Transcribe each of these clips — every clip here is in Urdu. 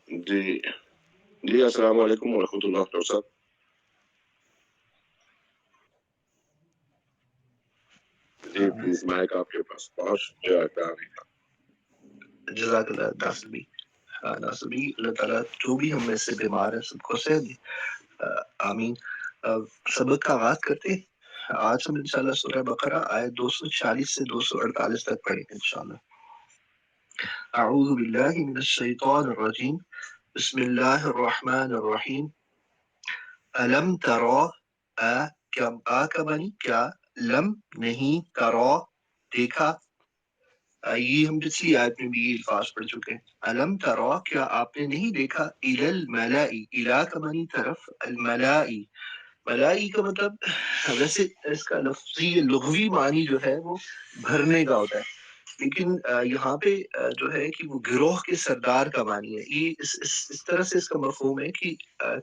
جی جی السلام علیکم ورحمۃ اللہ ڈاکٹر صاحب. جی پلیز مائک آپ کے پاس. بہت شکریہ. جزاک اللہ ناصر بھائی. ناصر بھائی اللہ تعالیٰ جو بھی ہم میں سے بیمار ہے سب کو صحت دے. آمین. سبق کا آغاز کرتے ہیں. آج ہم انشاءاللہ سورہ بقرہ آیت 240 سے 248 تک پڑھیں گے انشاءاللہ. اعوذ باللہ من الشیطان الرجیم. بسم اللہ الرحمن الرحیم. الم ترا کیا کا معنی کیا، لم نہیں، ترا دیکھا. یہ ہم پچھلی آیت میں بھی یہ الفاظ پڑھ چکے ہیں. الم ترا کیا آپ نے نہیں دیکھا، الی الملائی، الی کا معنی طرف، الملائی، ملائی کا مطلب ویسے اس کا لفظی لغوی معنی جو ہے وہ بھرنے کا ہوتا ہے، لیکن یہاں پہ جو ہے کہ وہ گروہ کے سردار کا معنی ہے. یہ اس طرح سے اس کا مفہوم ہے کہ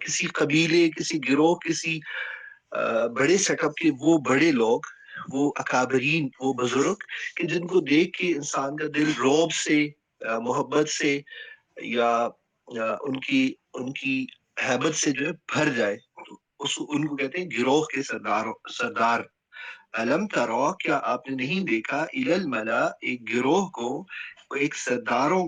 کسی قبیلے، کسی گروہ، کسی بڑے سیٹ اپ کے وہ بڑے لوگ، وہ اکابرین، وہ بزرگ کہ جن کو دیکھ کے انسان کا دل رعب سے، محبت سے یا ان کی ہیبت سے جو ہے بھر جائے. ان کو کہتے ہیں گروہ کے سردار. علم ترا کیا آپ نے نہیں دیکھا، الی الملا ایک گروہ کو، ایک سرداروں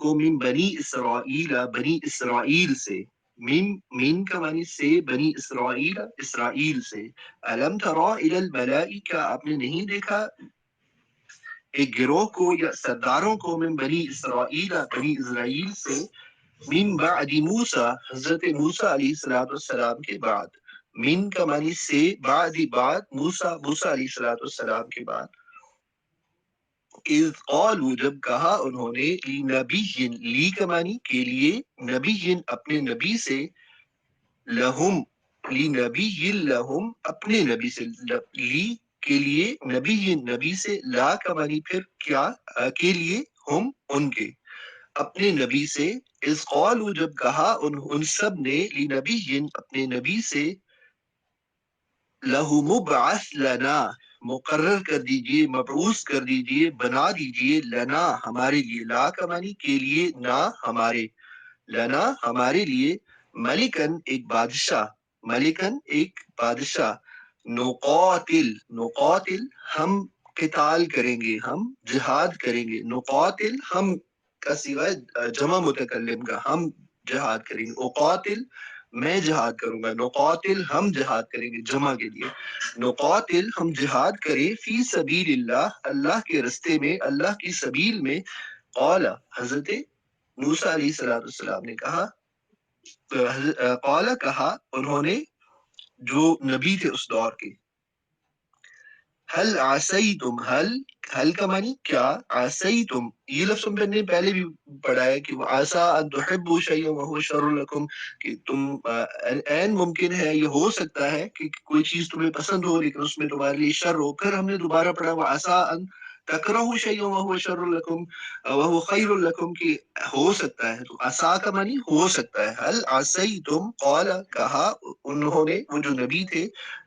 کو من بنی اسرائیل، بنی اسرائیل سے. مین کا معنی سے، بنی اسرائیل، اسرائیل سے. علم ترا الی الملا کیا آپ نے نہیں دیکھا ایک گروہ کو یا سرداروں کو، من بنی اسرائیل، بنی اسرائیل سے، من بعد موسیٰ حضرت موسیٰ علیہ السلام کے بعد. من کا معنی سے، بعد موسیٰ علیہ السلام کے بعد. اذ قالوا جب کہا انہوں نے، لنبی، لی کا معنی کے لیے، نبی اپنے نبی سے، لہم، لنبی لہم اپنے نبی سے، لی کے لیے، نبی سے، لا کا معنی پھر کیا کے لیے، ہم ان کے، اپنے نبی سے. اذ قالوا جب کہا ان سب نے، لنبی اپنے نبی سے، لہو مبعث لنا مقرر کر دیجئے، مبعوث کر دیجئے، بنا دیجئے، لنا ہمارے لیے، لا کا معنی کے لیے، نہ ہمارے، لنا ہمارے لیے، ملکن ایک بادشاہ، ملکن ایک بادشاہ، نقاتل ہم قتال کریں گے، ہم جہاد کریں گے. نقاتل ہم کا صیغہ جمع متکلم کا، ہم جہاد کریں گے. اقاتل میں جہاد کروں گا، نقاتل ہم جہاد کریں گے جمع کے لیے. نقاتل ہم جہاد کریں، فی سبیل اللہ اللہ کے رستے میں، اللہ کی سبیل میں. قال حضرت موسیٰ علیہ السلام نے کہا، قال کہا انہوں نے جو نبی تھے اس دور کے، حل عصیتم، حل کا معنی کیا، عصیتم یہ لفظ ہم نے پہلے بھی پڑھا ہے کہ عسى ان تحبوا شيئا وهو شر لكم، کہ تم این ممکن ہے، یہ ہو سکتا ہے کہ کوئی چیز تمہیں پسند ہو لیکن اس میں تمہارے لیے شر ہو. پھر ہم نے دوبارہ پڑھا وعسى ان تکرہوا شيئا وهو شر لكم وهو خیر لكم، کہ ہو سکتا ہے. تو عسى کا معنی ہو سکتا ہے. حل عصیتم، قال کہا انہوں نے وہ جو نبی تھے،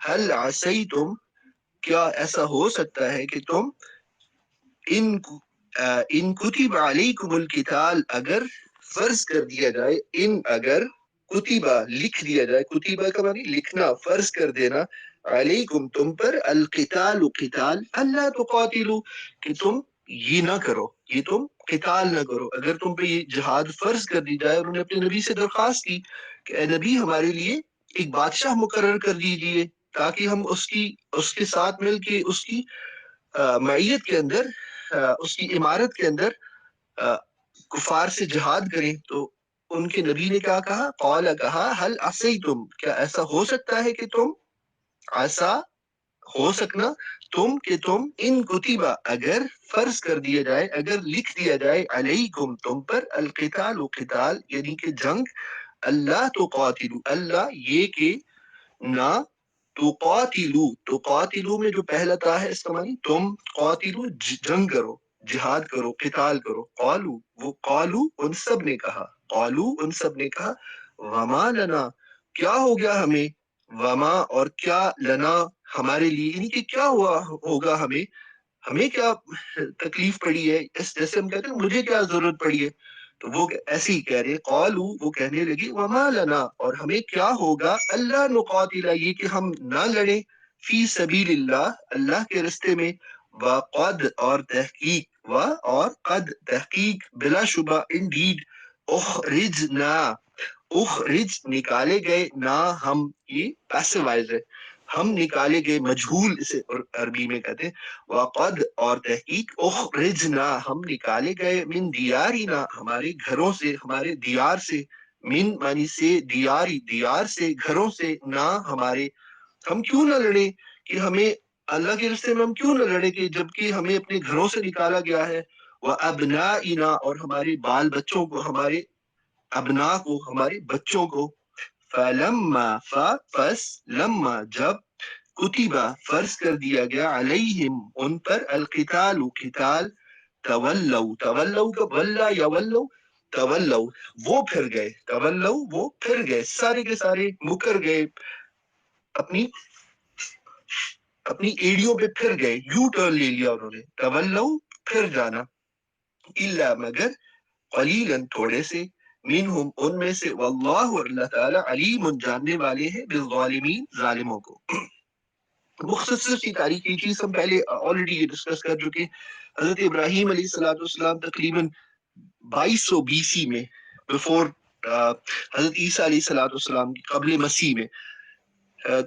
حل عصیتم کیا ایسا ہو سکتا ہے کہ تم، ان کتب علیکم القتال اگر فرض کر دیا جائے، ان اگر کتبہ لکھ دیا جائے، کتبہ کا معنی لکھنا، فرض کر دینا، علیکم تم پر، القتال قتال، اللہ تقاتلوا کہ تم یہ نہ کرو، یہ تم قتال نہ کرو. اگر تم پہ یہ جہاد فرض کر دی جائے. انہوں نے اپنے نبی سے درخواست کی کہ اے نبی ہمارے لیے ایک بادشاہ مقرر کر دیجئے تاکہ ہم اس کے ساتھ مل کے اس کی معیت کے اندر، اس کی عمارت کے اندر کفار سے جہاد کریں. تو ان کے نبی نے کیا کہا، قال کہا، حل عصیتم کیا ایسا ہو سکتا ہے کہ تم، عسا ہو سکنا، تم کہ تم، ان کتبہ اگر فرض کر دیا جائے، اگر لکھ دیا جائے، علیکم تم پر، القتال قتال یعنی کہ جنگ، اللہ تقاتلوا اللہ یہ کہ نہ، تقاتلو میں جو پہلا تا ہے اس کا معنی تم، قاتلو جنگ کرو، جہاد کرو، قتال کرو. قالو وہ، قالو ان سب نے کہا، قالو ان سب نے کہا، وما لنا کیا ہو گیا ہمیں، وما اور کیا، لنا ہمارے لیے، یعنی کہ کیا ہوا ہوگا ہمیں کیا تکلیف پڑی ہے. جیسے ہم کہتے ہیں مجھے کیا ضرورت پڑی ہے. تو وہ ایسے ہی کہہ رہے قالو وہ کہنے لگے وما لنا اور ہمیں کیا ہوگا اللہ نقاتل یہ کہ ہم نہ لڑیں فی سبیل اللہ اللہ کے راستے میں وقد اور تحقیق اور قد تحقیق بلا شبہ انڈیڈ اخرجنا اخرج نکالے گئے نہ ہم یہ پیسیوائز ہے ہم نکالے گئے مجہول اسے عربی میں کہتے ہیں وقد اور تحقیق اخرجنا ہم نکالے گئے من دیارنا ہمارے گھروں سے ہمارے دیار سے من مانی سے دیاری دیار سے گھروں سے نہ ہمارے ہم کیوں نہ لڑیں کہ ہمیں اللہ کے راستے میں ہم کیوں نہ لڑیں کہ جبکہ ہمیں اپنے گھروں سے نکالا گیا ہے وابنائنا اور ہمارے بال بچوں کو ہمارے ابنا کو ہمارے بچوں کو فلما فس لما جب کتبہ فرض کر دیا گیا علیہم ان پر القتال قتال تولو کا ولا یا ولو تولو وہ پھر گئے تولو وہ پھر گئے سارے کے سارے مکر گئے اپنی اپنی ایڑیوں پہ پھر گئے یو ٹرن لے لیا انہوں نے تولو پھر جانا الا مگر قلیلا تھوڑے سے منہم ان میں سے واللہ اللہ تعالی علیم جاننے والے ہیں بالظالمین ظالموں کو مختصر سی تاریخی چیز ہم پہلے آلریڈی یہ ڈسکس کر چکے حضرت ابراہیم علیہ الصلوۃ والسلام تقریباً 2200 BC میں بفور حضرت عیسیٰ علیہ الصلوۃ والسلام قبل مسیح میں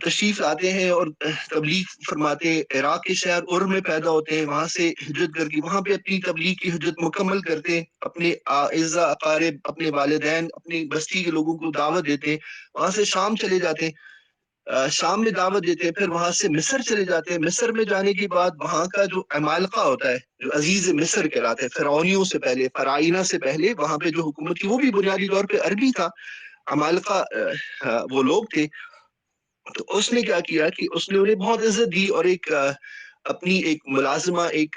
تشریف لاتے ہیں اور تبلیغ فرماتے ہیں عراق کے شہر ار میں پیدا ہوتے ہیں وہاں سے ہجرت کر کے وہاں پہ اپنی تبلیغ کی ہجرت مکمل کرتے ہیں اپنے اعزا اقارب اپنے والدین اپنی بستی کے لوگوں کو دعوت دیتے ہیں وہاں سے شام چلے جاتے ہیں شام میں دعوت دیتے ہیں پھر وہاں سے مصر چلے جاتے ہیں مصر میں جانے کے بعد وہاں کا جو عمالقہ ہوتا ہے جو عزیز مصر کہلاتے ہیں فرعونیوں سے پہلے فرعینہ سے پہلے وہاں پہ جو حکومت تھی وہ بھی بنیادی طور پہ عربی تھا عمالقہ وہ لوگ تھے تو اس نے کیا کیا کہ اس نے انہیں بہت عزت دی اور ایک اپنی ایک ملازمہ ایک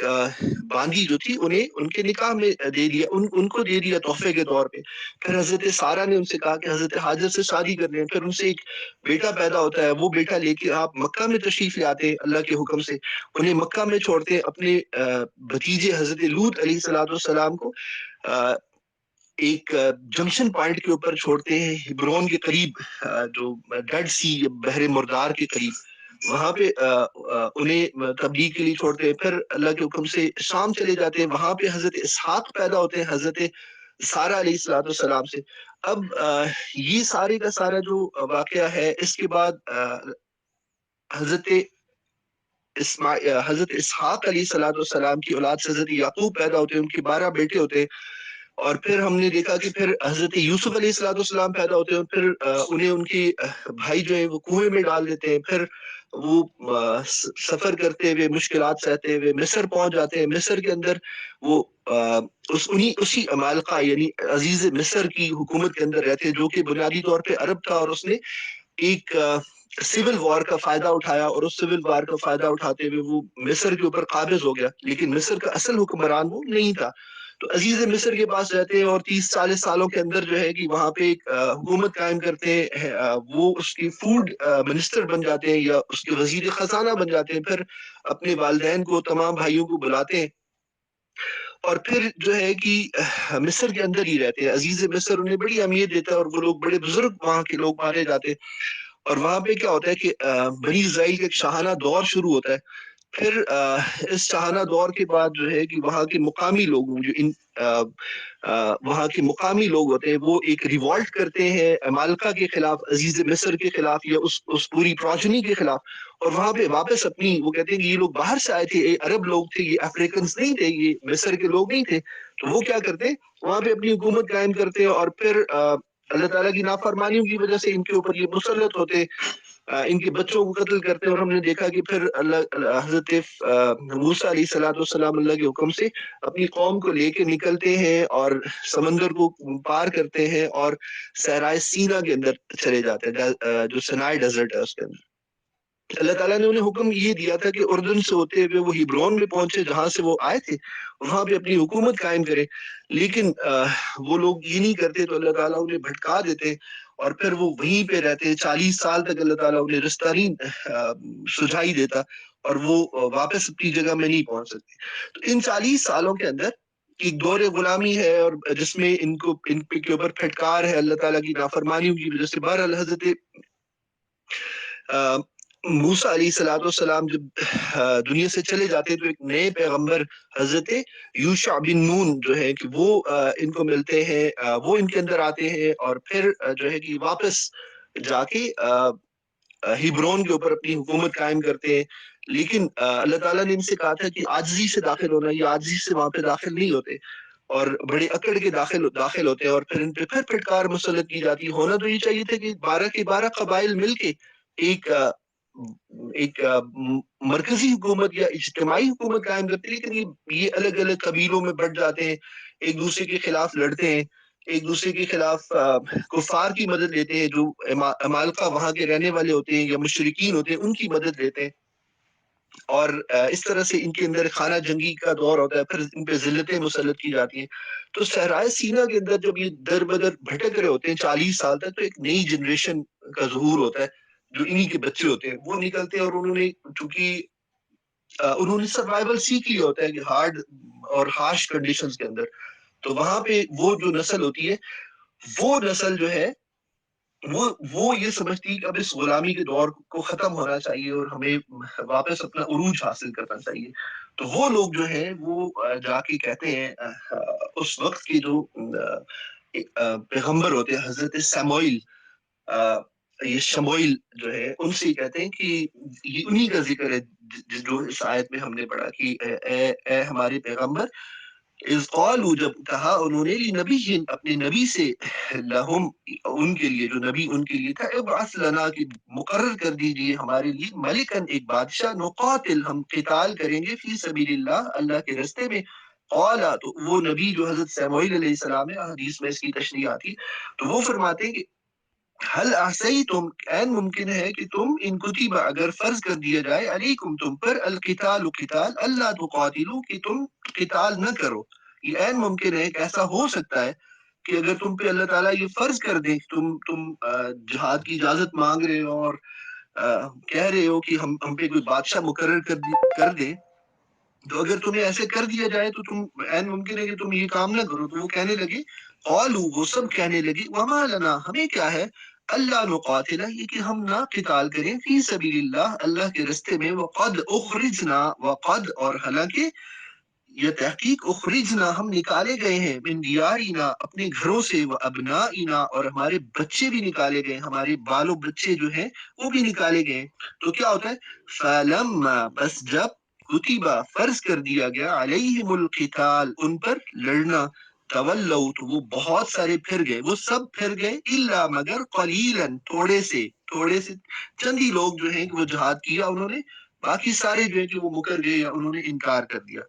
باندھی جو تھی انہیں ان کے نکاح میں دے دیا ان کو دے دیا تحفے کے طور پہ پھر حضرت سارہ نے ان سے کہا کہ حضرت حاجر سے شادی کر لیں پھر ان سے ایک بیٹا پیدا ہوتا ہے وہ بیٹا لے کے آپ مکہ میں تشریف لے آتے ہیں اللہ کے حکم سے انہیں مکہ میں چھوڑتے ہیں اپنے بھتیجے حضرت لوط علیہ الصلوۃ والسلام کو ایک جنکشن پوائنٹ کے اوپر چھوڑتے ہیں ہبرون کے قریب جو ڈیڈ سی بحر مردار کے قریب وہاں پہ انہیں تبلیغ کے لیے چھوڑتے ہیں پھر اللہ کے حکم سے شام چلے جاتے ہیں وہاں پہ حضرت اسحاق پیدا ہوتے ہیں حضرت سارہ علیہ الصلوۃ والسلام سے اب یہ سارے کا سارا جو واقعہ ہے اس کے بعد حضرت اسحاق علیہ الصلوۃ والسلام کی اولاد سے حضرت یعقوب پیدا ہوتے ہیں ان کے 12 بیٹے ہوتے ہیں اور پھر ہم نے دیکھا کہ پھر حضرت یوسف علیہ الصلوۃ والسلام پیدا ہوتے ہیں پھر انہیں ان کے بھائی جو ہیں وہ کنویں میں ڈال دیتے ہیں پھر وہ سفر کرتے ہوئے مشکلات سہتے ہوئے مصر پہنچ جاتے ہیں مصر کے اندر وہ اسی عمالقہ یعنی عزیز مصر کی حکومت کے اندر رہتے ہیں جو کہ بنیادی طور پہ عرب تھا اور اس نے ایک سول وار کا فائدہ اٹھایا اور اس سول وار کا فائدہ اٹھاتے ہوئے وہ مصر کے اوپر قابض ہو گیا لیکن مصر کا اصل حکمران وہ نہیں تھا تو عزیز مصر کے پاس رہتے ہیں اور 30-40 سالوں کے اندر جو ہے کہ وہاں پہ ایک حکومت قائم کرتے ہیں وہ اس کی فوڈ منسٹر بن جاتے ہیں یا اس کے وزیر خزانہ بن جاتے ہیں پھر اپنے والدین کو تمام بھائیوں کو بلاتے ہیں اور پھر جو ہے کہ مصر کے اندر ہی رہتے ہیں عزیز مصر انہیں بڑی اہمیت دیتا ہے اور وہ لوگ بڑے بزرگ وہاں کے لوگ مارے جاتے ہیں اور وہاں پہ کیا ہوتا ہے کہ بنی اسرائیل کا ایک شاہانہ دور شروع ہوتا ہے پھر اس شاہانہ دور کے بعد جو ہے کہ وہاں کے مقامی لوگوں جو وہاں کے مقامی لوگ ہوتے ہیں وہ ایک ریوالٹ کرتے ہیں عمالقہ کے خلاف عزیز مصر کے خلاف یا اس پوری پروجنی کے خلاف اور وہاں پہ واپس اپنی وہ کہتے ہیں کہ یہ لوگ باہر سے آئے تھے یہ عرب لوگ تھے یہ افریقنس نہیں تھے یہ مصر کے لوگ نہیں تھے تو وہ کیا کرتے وہاں پہ اپنی حکومت قائم کرتے اور پھر اللہ تعالیٰ کی نافرمانیوں کی وجہ سے ان کے اوپر یہ مسلط ہوتے ان کے بچوں کو قتل کرتے اور ہم نے دیکھا کہ پھر حضرت موسیٰ علیہ الصلوۃ والسلام اللہ کے حکم سے اپنی قوم کو لے کے نکلتے ہیں اور سمندر کو پار کرتے ہیں اور صحرائے سینا کے اندر چلے جاتے ہیں جو سینائی ڈیزرٹ ہے اس کے اندر اللہ تعالیٰ نے انہیں حکم یہ دیا تھا کہ اردن سے ہوتے ہوئے وہ ہیبرون میں پہنچے جہاں سے وہ آئے تھے وہاں پہ اپنی حکومت قائم کرے لیکن وہ لوگ یہ نہیں کرتے تو اللہ تعالیٰ انہیں بھٹکا دیتے اور پھر وہ وہیں پہ رہتے 40 سال تک اللہ تعالیٰ انہیں رستہ نہیں سجھائی دیتا اور وہ واپس اپنی جگہ میں نہیں پہنچ سکتے تو ان 40 سالوں کے اندر ایک دور غلامی ہے اور جس میں ان کے اوپر پھٹکار ہے اللہ تعالیٰ کی نافرمانیوں کی وجہ سے. بہرحال حضرت موسیٰ علیہ الصلوۃ والسلام جب دنیا سے چلے جاتے تو ایک نئے پیغمبر حضرت یوشع بن نون جو ہے کہ وہ ان کو ملتے ہیں, وہ ان کے اندر آتے ہیں اور پھر جو ہے کہ واپس جا کے ہیبرون کے اوپر اپنی حکومت قائم کرتے ہیں. لیکن اللہ تعالیٰ نے ان سے کہا تھا کہ عاجزی سے داخل ہونا, یہ عاجزی سے وہاں پہ داخل نہیں ہوتے اور بڑے اکڑ کے داخل ہوتے ہیں اور پھر ان پہ پھر پھٹکار مسلط کی جاتی ہے. ہونا تو یہ چاہیے تھا کہ 12 کے 12 قبائل مل کے ایک مرکزی حکومت یا اجتماعی حکومت قائم کرتے, لیکن یہ الگ الگ قبیلوں میں بٹ جاتے ہیں, ایک دوسرے کے خلاف لڑتے ہیں, ایک دوسرے کے خلاف کفار کی مدد لیتے ہیں, جو عمالقہ وہاں کے رہنے والے ہوتے ہیں یا مشرکین ہوتے ہیں ان کی مدد لیتے ہیں, اور اس طرح سے ان کے اندر خانہ جنگی کا دور ہوتا ہے, پھر ان پہ ذلتیں مسلط کی جاتی ہیں. تو صحرائے سینا کے اندر جب یہ در بدر بھٹک رہے ہوتے ہیں 40 سال تک, تو ایک نئی جنریشن کا ظہور ہوتا ہے جو انہی کے بچے ہوتے ہیں, وہ نکلتے ہیں اور انہوں نے چونکہ انہوں نے سروائیول سیکھ لیا ہوتا ہے کہ ہارڈ اور ہارش کنڈیشنز کے اندر, تو وہاں پہ وہ جو نسل ہوتی ہے وہ نسل جو ہے وہ یہ سمجھتی ہے کہ اب اس غلامی کے دور کو ختم ہونا چاہیے اور ہمیں واپس اپنا عروج حاصل کرنا چاہیے. تو وہ لوگ جو ہیں وہ جا کے کہتے ہیں اس وقت کے جو پیغمبر ہوتے ہیں حضرت سموئیل, یہ شموئیل جو ہے, ان سے کہتے ہیں کہ یہ انہی کا ذکر ہے جو اس آیت میں ہم نے پڑھا کہ اے ہمارے پیغمبر, اذ قالوا جب کہا انہوں نے لنبی اپنے نبی سے, لہم ان کے لیے, جو نبی ان کے لیے تھا, ابعث لنا کہ مقرر کر دیجئے ہمارے لیے ملکن ایک بادشاہ, نقاتل ہم قتال کریں گے, فی سبیل اللہ اللہ کے راستے میں. قالا تو وہ نبی جو حضرت سموئیل علیہ السلام ہے, حدیث میں اس کی تشریح آتی, تو وہ فرماتے ہیں کہ حل احسیتم, این ممکن ہے کہ تم ان کتب اگر فرض کر دیا جائے, علیکم تم پر, القتال قتال, اللہ تقاتلوا کہ تم قتال نہ کرو. یہ این ممکن ہے کہ ایسا ہو سکتا ہے کہ اگر تم پہ اللہ تعالیٰ یہ فرض کر دے, تم جہاد کی اجازت مانگ رہے ہو اور کہہ رہے ہو کہ ہم پہ کوئی بادشاہ مقرر کر دے, تو اگر تمہیں ایسے کر دیا جائے تو تم این ممکن ہے کہ تم یہ کام نہ کرو. تو وہ کہنے لگے, قالوا وہ سب کہنے لگے, وما لنا ہمیں کیا ہے, اللہ نقاتل یہ کہ ہم نہ قتال کریں, فی سبیل اللہ اللہ کے راستے میں, وقد اخرجنا وقد اور حالانکہ یہ تحقیق اخرجنا ہم نکالے گئے ہیں, من دیارنا اپنے گھروں سے, و ابنائنا اور ہمارے بچے بھی نکالے گئے, ہمارے بالو بچے جو ہیں وہ بھی نکالے گئے. تو کیا ہوتا ہے, فلما بس جب کتبہ فرض کر دیا گیا, علیہم القتال ان پر لڑنا, تولوا تو وہ بہت سارے پھر گئے, وہ سب پھر گئے, الا مگر قلیلا تھوڑے سے چند ہی لوگ جو ہیں کہ وہ جہاد کیا انہوں نے, باقی سارے جو ہیں کہ وہ مکر گئے یا انہوں نے انکار کر دیا.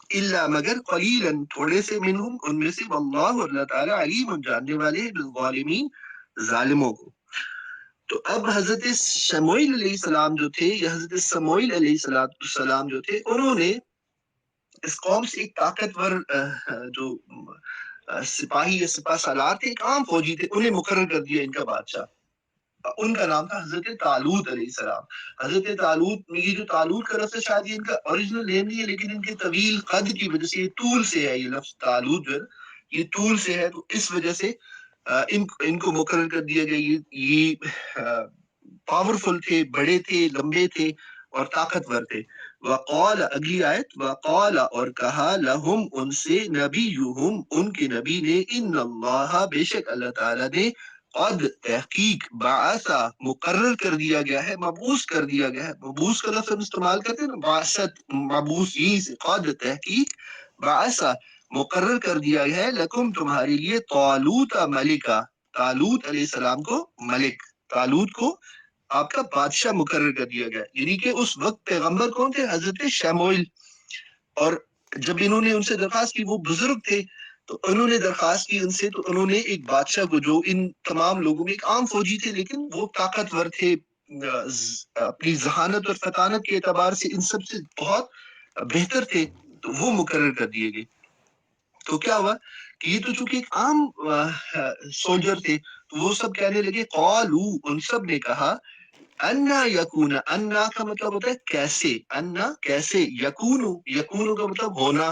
الا مگر قلیلا تھوڑے سے, منہم ان میں سے, واللہ اللہ تعالی علیم جاننے والے ہیں, بالظالمین ظالموں کو. تو اب حضرت شموئیل علیہ السلام جو تھے, یا حضرت سموئیل علیہ السلام جو تھے, انہوں نے اس قوم سے ایک طاقتور جو سپاہی یا سپاہ سالار تھے, ایک عام فوجی تھے, انہیں مقرر کر دیا ان کا بادشاہ. ان کا نام تھا حضرت طالوت علیہ السلام. حضرت طالوت, یہ جو طالوت کا لفظ ہے شاید یہ ان کا اوریجنل نیم نہیں ہے, لیکن ان کے طویل قد کی وجہ سے, یہ طول سے ہے, یہ لفظ طالوت جو ہے یہ طول سے ہے, تو اس وجہ سے ان کو مقرر کر دیا گیا. یہ پاورفل تھے, بڑے تھے, لمبے تھے اور طاقتور تھے. وقال اگلی آیت, وقال اور کہا, لہم ان سے, نبیہم ان کے نبی نے, ان اللہ بے شک اللہ تعالیٰ نے, قد تحقیق, بعثا مقرر کر دیا گیا ہے, مبعوث کر دیا گیا ہے. مبعوث کا لفظ ہم استعمال کرتے ہیں نا, بعثت مبعوث, یہی سے قد تحقیق, بعثا مقرر کر دیا گیا ہے, لکم تمہارے لیے, طالوت ملکا, طالوت علیہ السلام کو ملک, طالوت کو آپ کا بادشاہ مقرر کر دیا گیا. یعنی کہ اس وقت پیغمبر کون تھے, حضرت شموئیل. اور جب انہوں نے ان سے درخواست کی, وہ بزرگ تھے, تو انہوں نے درخواست کی ان سے, تو انہوں نے ایک بادشاہ کو, جو ان تمام لوگوں میں ایک عام فوجی تھے لیکن وہ طاقتور تھے, اپنی ذہانت اور فطانت کے اعتبار سے ان سب سے بہت بہتر تھے, تو وہ مقرر کر دیے گئے. تو کیا ہوا کہ یہ تو چونکہ ایک عام سولجر تھے, تو وہ سب کہنے لگے, قالو ان سب نے کہا, انا یکون, انا کا مطلب ہوتا ہے کیسے, انا کیسے, یکونو, یکونو کا مطلب ہونا,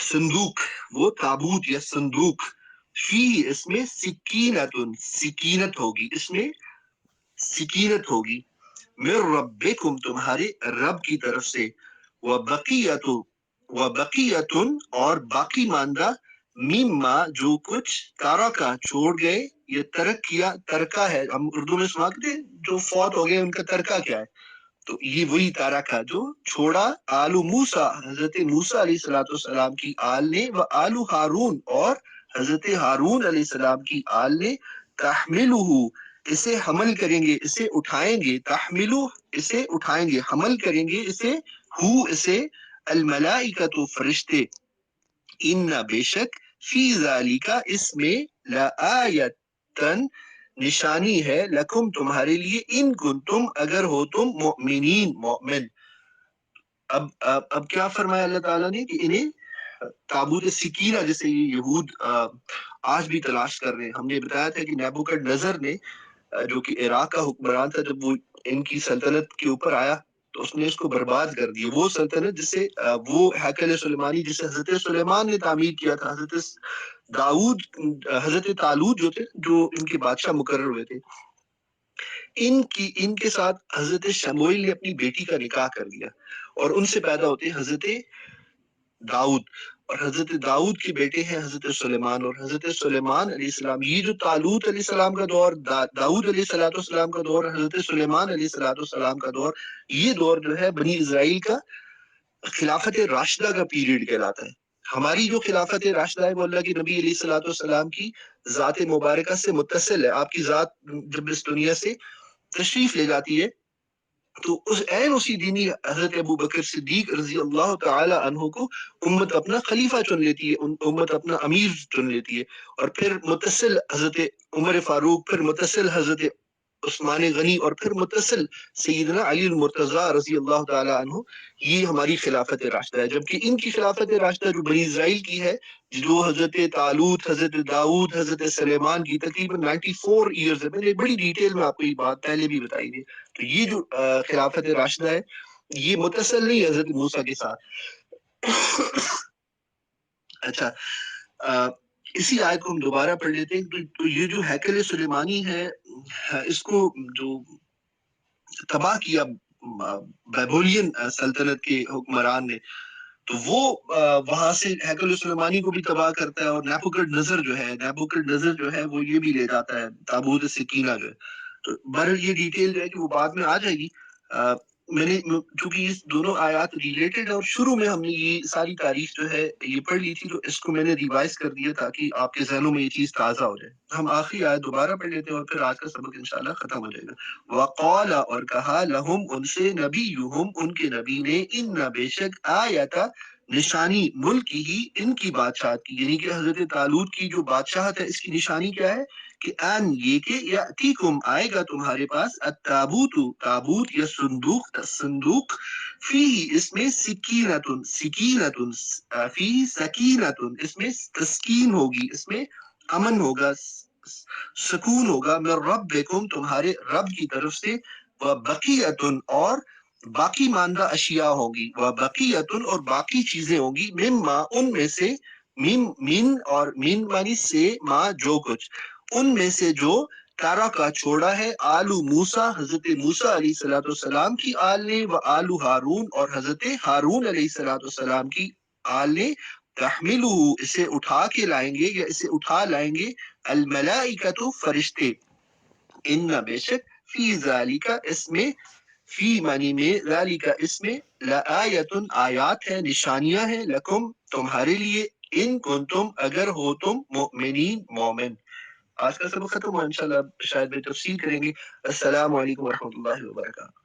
صندوق، وہ تابوت یا صندوق، فی اس میں سکینتن، سکینت ہوگی، اس میں سکینت ہوگی، من ربکم تمہارے رب کی طرف سے، وبقیت، وبقیتن اور باقی ماندہ، مما جو کچھ تارکا چھوڑ گئے، یہ ترک کیا، ترکا ہے، ہم اردو میں سناتے جو فوت ہو گئے ان کا ترکا کیا ہے، تو یہ وہی تارکا جو چھوڑا، آل موسیٰ حضرت موسیٰ علیہ السلام کی آل نے، و آل ہارون اور حضرت ہارون علیہ السلام کی آل نے، تحملہ اسے حمل کریں گے، اسے اٹھائیں گے، تحملو اسے اٹھائیں گے، حمل کریں گے اسے، ہو اسے، الملائکۃ فرشتے، ان بے شک، فی ذالک اس میں، لآیتن نشانی ہے، لکم تمہارے لیے، ان کنتم اگر ہو تم، مؤمنین مومن۔ اب کیا فرمایا اللہ تعالیٰ نے کہ انہیں تابوت سکینہ جسے یہ یہود آج بھی تلاش کر رہے ہیں، ہم نے بتایا تھا کہ نیبوکڈ نظر نے جو کہ عراق کا حکمران تھا، جب وہ ان کی سلطنت کے اوپر آیا تو اس نے اس کو برباد کر دیا، وہ سلطنت جسے وہ ہیکل سلیمانی جسے حضرت سلیمان نے تعمیر کیا تھا، حضرت داؤد، حضرت طالوت جو تھے جو ان کے بادشاہ مقرر ہوئے تھے، ان کے ساتھ حضرت شموئیل نے اپنی بیٹی کا نکاح کر دیا اور ان سے پیدا ہوتے ہیں حضرت داؤد، اور حضرت داؤد کے بیٹے ہیں حضرت سلیمان، اور حضرت سلیمان علیہ السلام، یہ جو طالوت علیہ السلام کا دور، داؤد علیہ السلام کا دور، حضرت سلیمان علیہ السلام کا دور، یہ دور جو ہے بنی اسرائیل کا خلافت راشدہ کا پیریڈ کہلاتا ہے۔ ہماری جو خلافت راشدہ ہے وہ اللہ کے نبی علیہ السلام کی ذات مبارکہ سے متصل ہے، آپ کی ذات جب اس دنیا سے تشریف لے جاتی ہے تو اسی دینی حضرت ابو بکر صدیق رضی اللہ تعالی عنہ کو امت اپنا خلیفہ چن لیتی ہے، امت اپنا امیر چن لیتی ہے، اور پھر متصل حضرت عمر فاروق، پھر متصل حضرت عثمان غنی، اور پھر متصل سیدنا علی المرتضیٰ رضی اللہ تعالی عنہ، یہ ہماری خلافت راشدہ ہے۔ جبکہ ان کی خلافت راشدہ جو بنی اسرائیل کی ہے، جو حضرت طالوت، حضرت داؤد، حضرت سلیمان کی تقریباً 94 ایئرز ہے، میں نے بڑی ڈیٹیل میں آپ کو یہ بات پہلے بھی بتائی تھی، تو یہ جو خلافت راشدہ ہے یہ متصل نہیں حضرت موسیٰ کے ساتھ۔ اچھا، اسی آیت کو ہم دوبارہ پڑھ لیتے ہیں، تو یہ جو ہیکل سلیمانی ہے، اس کو جو تباہ کیا بیبولین سلطنت کے حکمران نے، تو وہ وہاں سے ہیکل سلیمانی کو بھی تباہ کرتا ہے، اور نیبوکڈ نظر جو ہے وہ یہ بھی لے جاتا ہے تابوت سکینہ جو ہے۔ تو بہرحال یہ ڈیٹیل جو ہے کہ وہ بعد میں آ جائے گی، میں نے چونکہ یہ دونوں آیات ریلیٹڈ ہے اور شروع میں ہم نے یہ ساری تاریخ جو ہے یہ پڑھ لی تھی، تو اس کو میں نے ریوائز کر دیا تاکہ آپ کے ذہنوں میں یہ چیز تازہ ہو جائے۔ ہم آخری آیت دوبارہ پڑھ لیتے ہیں اور پھر آج کا سبق انشاءاللہ ختم ہو جائے گا۔ وقال اور کہا، لہم ان سے، نبیہم ان کے نبی نے، ان بے شک، آیتا نشانی، ملک ہی ان کی بادشاہت کی، یعنی کہ حضرت طالوت کی جو بادشاہت ہے اس کی نشانی کیا ہے کہ ان یہ کہ یاتیکم آئے گا تمہارے پاس، التابوت تابوت یا صندوق، فی اس میں سکینتن فی سکینتن اس میں تسکین ہوگی، اس میں امن ہوگا، سکون ہوگا، من ربکم تمہارے رب کی طرف سے، وبقیتن اور باقی ماندہ اشیاء ہوگی، وبقیتن اور باقی چیزیں ہوگی، مما ان میں سے، من اور من مانی سے، ما جو کچھ، ان میں سے جو تارا کا چھوڑا ہے، آلو موسیٰ حضرت موسیٰ علیہ السلام کی آل نے، و آلو ہارون اور حضرت ہارون علیہ السلام کی آل نے، تحملہ اسے اٹھا کے لائیں گے یا اسے اٹھا لائیں گے، الملائکۃ فرشتے، ان بے شک، فی ذالک اس میں، فی معنی میں، ذالک اس میں، لآیتن آیات ہے، نشانیاں ہیں، لکم تمہارے لیے، ان کنتم اگر ہو تم، مؤمنین مومن۔ آج کا سبق ختم ہوا، انشاءاللہ شاید میں تفصیل کریں گے۔ السلام علیکم ورحمۃ اللہ وبرکاتہ۔